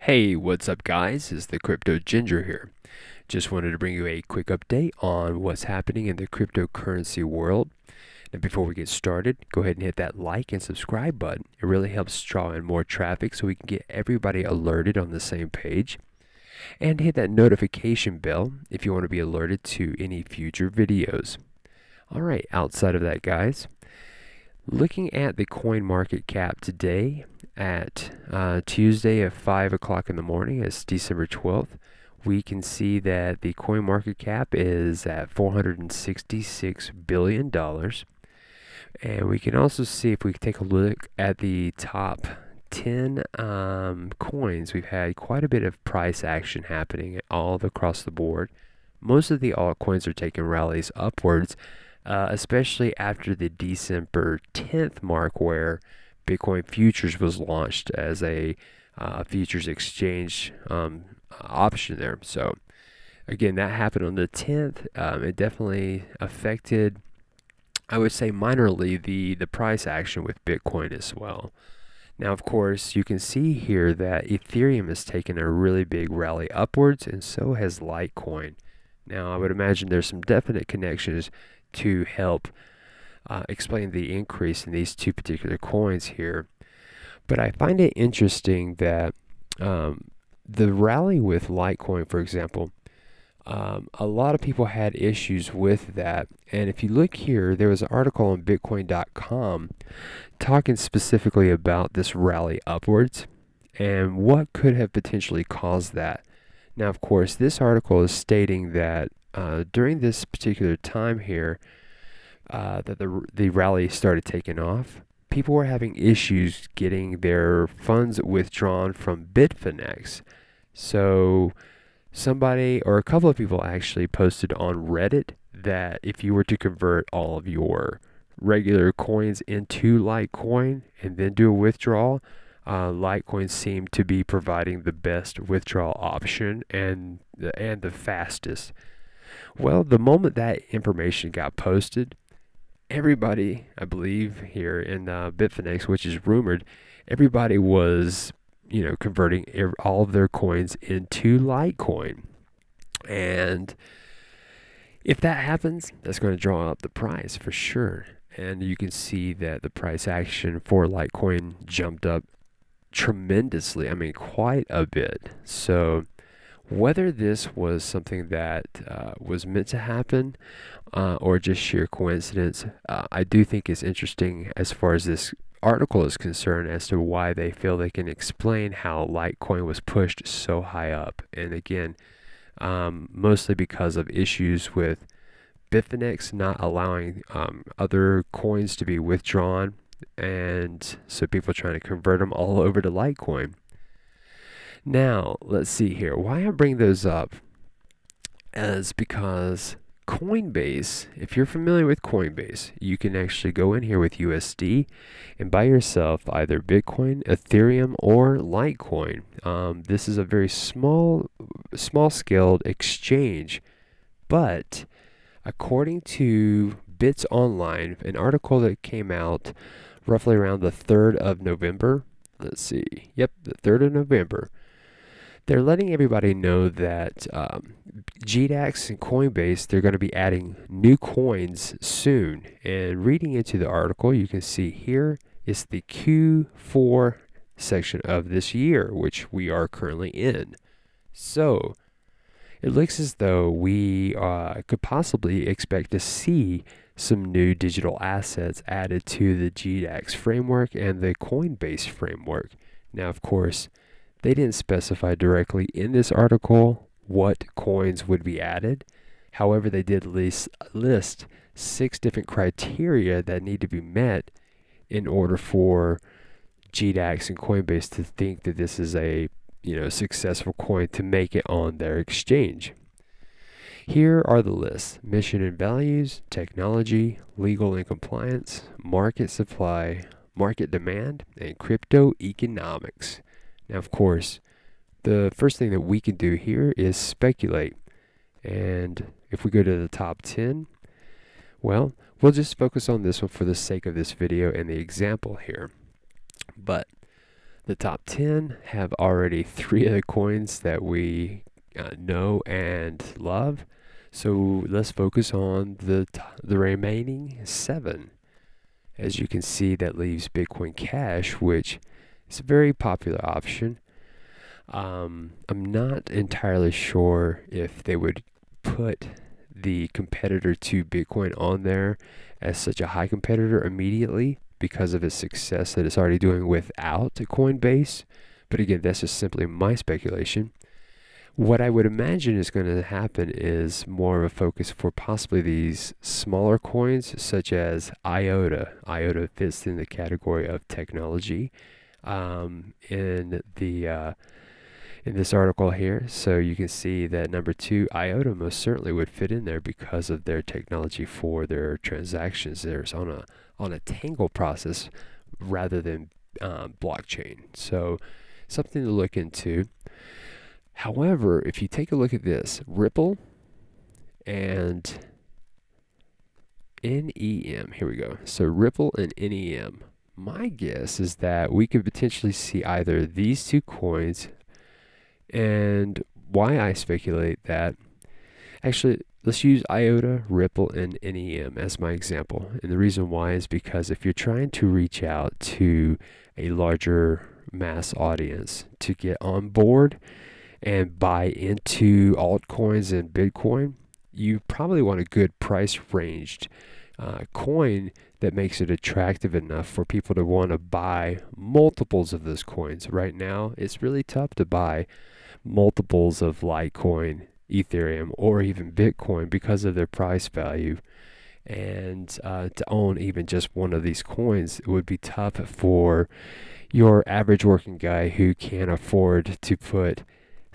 Hey, what's up guys? It's the Crypto Ginger here. Just wanted to bring you a quick update on what's happening in the cryptocurrency world. And before we get started, go ahead and hit that like and subscribe button. It really helps draw in more traffic so we can get everybody alerted on the same page. And hit that notification bell if you want to be alerted to any future videos. Alright, outside of that guys, looking at the coin market cap today at Tuesday at 5 o'clock in the morning, it's December 12th, we can see that the coin market cap is at $466 billion. And we can also see, if we take a look at the top 10 coins, we've had quite a bit of price action happening all across the board. Most of the altcoins are taking rallies upwards, especially after the December 10th mark, where Bitcoin futures was launched as a futures exchange option there. So again, that happened on the 10th. It definitely affected, I would say minorly, the price action with Bitcoin as well. Now, of course, you can see here that Ethereum has taken a really big rally upwards, and so has Litecoin. Now, I would imagine there's some definite connections to help explain the increase in these two particular coins here. But I find it interesting that the rally with Litecoin, for example, a lot of people had issues with that. And if you look here, there was an article on Bitcoin.com talking specifically about this rally upwards and what could have potentially caused that. Now, of course, this article is stating that during this particular time here, that the rally started taking off, people were having issues getting their funds withdrawn from Bitfinex. So somebody, or a couple of people actually, posted on Reddit that if you were to convert all of your regular coins into Litecoin and then do a withdrawal, Litecoin seemed to be providing the best withdrawal option and the fastest. Well, the moment that information got posted, everybody, I believe here in Bitfinex, which is rumored, everybody was, converting all of their coins into Litecoin. And if that happens, that's going to draw up the price for sure. And you can see that the price action for Litecoin jumped up tremendously. I mean, quite a bit. So whether this was something that was meant to happen or just sheer coincidence, I do think it's interesting as far as this article is concerned as to why they feel they can explain how Litecoin was pushed so high up. And again, mostly because of issues with Bitfinex not allowing other coins to be withdrawn, and so people trying to convert them all over to Litecoin. Now, let's see here. Why I bring those up is because Coinbase, if you're familiar with Coinbase, you can actually go in here with USD and buy yourself either Bitcoin, Ethereum, or Litecoin. This is a very small-scaled exchange, but according to Bits Online, an article that came out roughly around the 3rd of November, let's see, yep, the 3rd of November, they're letting everybody know that Gdax and Coinbase, they're going to be adding new coins soon. And reading into the article, you can see here is the Q4 section of this year, which we are currently in. So it looks as though we could possibly expect to see some new digital assets added to the Gdax framework and the Coinbase framework. Now, of course, they didn't specify directly in this article what coins would be added. However, they did list 6 different criteria that need to be met in order for Gdax and Coinbase to think that this is a successful coin to make it on their exchange. Here are the lists: mission and values, technology, legal and compliance, market supply, market demand, and crypto economics. Now, of course, the first thing that we can do here is speculate. And if we go to the top 10, well, we'll just focus on this one for the sake of this video and the example here. But The top 10 have already 3 of the coins that we know and love. So let's focus on the remaining 7. As you can see, that leaves Bitcoin Cash, which is a very popular option. I'm not entirely sure if they would put the competitor to Bitcoin on there as such a high competitor immediately because of its success that it's already doing without Coinbase. But again, that's just simply my speculation. What I would imagine is going to happen is more of a focus for possibly these smaller coins such as IOTA. IOTA fits in the category of technology in this article here. So you can see that number 2, IOTA, most certainly would fit in there because of their technology for their transactions. There's on a Tangle process rather than blockchain. So something to look into. However, if you take a look at this, Ripple and NEM, here we go. So Ripple and NEM, my guess is that we could potentially see either these 2 coins. And why I speculate that, actually, let's use IOTA, Ripple, and NEM as my example. And the reason why is because if you're trying to reach out to a larger mass audience to get on board and buy into altcoins and Bitcoin, you probably want a good price ranged coin that makes it attractive enough for people to want to buy multiples of those coins. Right now, it's really tough to buy multiples of Litecoin, Ethereum, or even Bitcoin because of their price value. And to own even just one of these coins, it would be tough for your average working guy who can't afford to put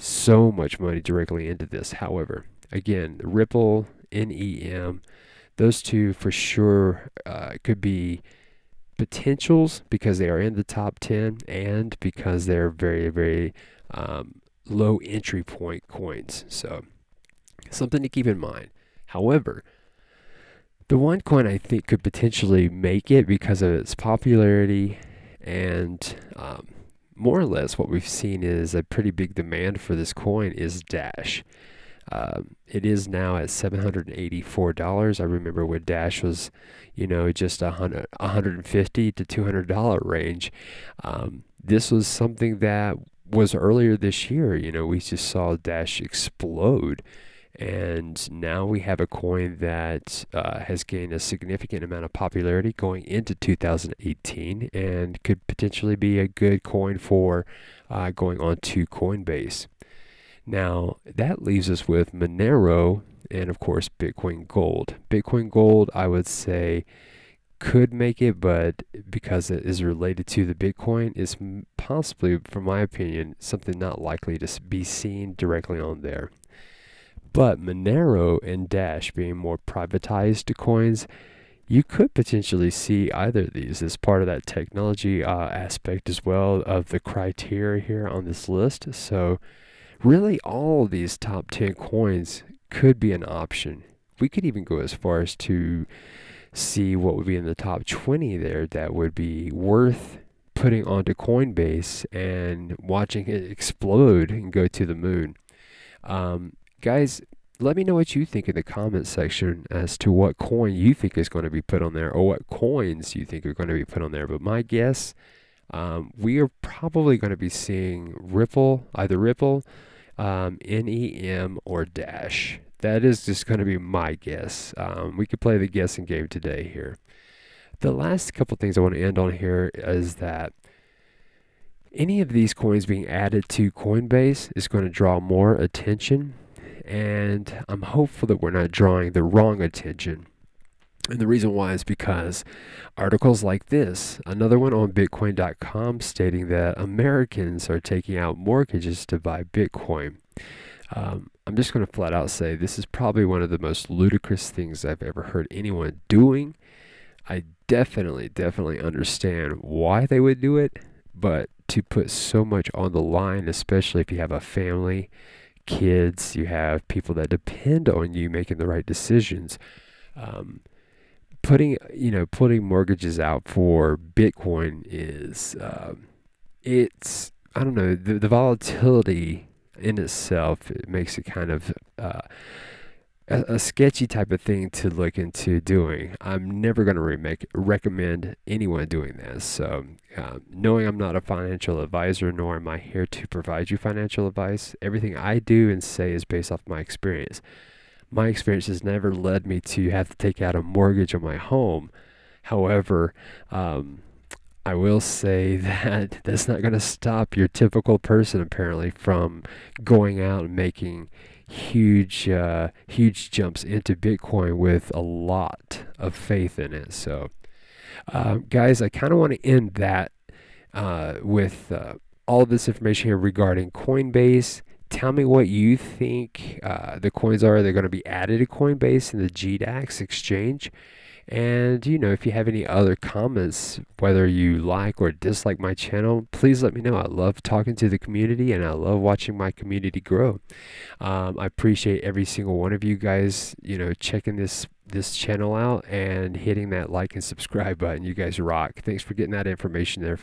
so much money directly into this. However, again, Ripple, NEM, those 2 for sure could be potentials because they are in the top 10 and because they're very, very low entry point coins. So something to keep in mind. However, the one coin I think could potentially make it because of its popularity and more or less what we've seen is a pretty big demand for this coin is Dash. It is now at $784. I remember when Dash was, just $150 to $200 range. This was something that was earlier this year. We just saw Dash explode. And now we have a coin that has gained a significant amount of popularity going into 2018 and could potentially be a good coin for going on to Coinbase. Now, that leaves us with Monero and, of course, Bitcoin Gold. Bitcoin Gold, I would say, could make it, but because it is related to the Bitcoin, is possibly, from my opinion, something not likely to be seen directly on there. But Monero and Dash being more privatized coins, you could potentially see either of these as part of that technology aspect as well of the criteria here on this list. So really all of these top 10 coins could be an option. We could even go as far as to see what would be in the top 20 there that would be worth putting onto Coinbase and watching it explode and go to the moon. Guys, let me know what you think in the comment section as to what coin you think is going to be put on there or what coins you think are going to be put on there. But my guess, we are probably going to be seeing Ripple, either Ripple, NEM, or Dash. That is just going to be my guess. We could play the guessing game today here. The last couple things I want to end on here is that any of these coins being added to Coinbase is going to draw more attention, and I'm hopeful that we're not drawing the wrong attention. And the reason why is because articles like this, another one on Bitcoin.com stating that Americans are taking out mortgages to buy Bitcoin. I'm just going to flat out say this is probably one of the most ludicrous things I've ever heard anyone doing. I definitely understand why they would do it, but to put so much on the line, especially if you have a family, kids, you have people that depend on you making the right decisions. Putting mortgages out for Bitcoin is it's, I don't know, the volatility in itself, it makes it kind of a sketchy type of thing to look into doing. I'm never going to recommend anyone doing this. So, knowing I'm not a financial advisor, nor am I here to provide you financial advice, everything I do and say is based off my experience. My experience has never led me to have to take out a mortgage on my home. However, I will say that that's not going to stop your typical person apparently from going out and making huge jumps into Bitcoin with a lot of faith in it. So, guys, I kind of want to end that with all this information here regarding Coinbase. Tell me what you think the coins are. They're going to be added to Coinbase and the Gdax exchange. And, if you have any other comments, whether you like or dislike my channel, please let me know. I love talking to the community and I love watching my community grow. I appreciate every single one of you guys, checking this channel out and hitting that like and subscribe button. You guys rock. Thanks for getting that information there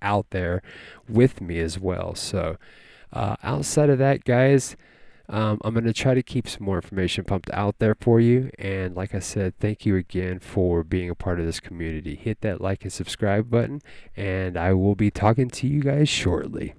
out there with me as well. So outside of that, guys, I'm going to try to keep some more information pumped out there for you. And like I said, thank you again for being a part of this community. Hit that like and subscribe button, and I will be talking to you guys shortly.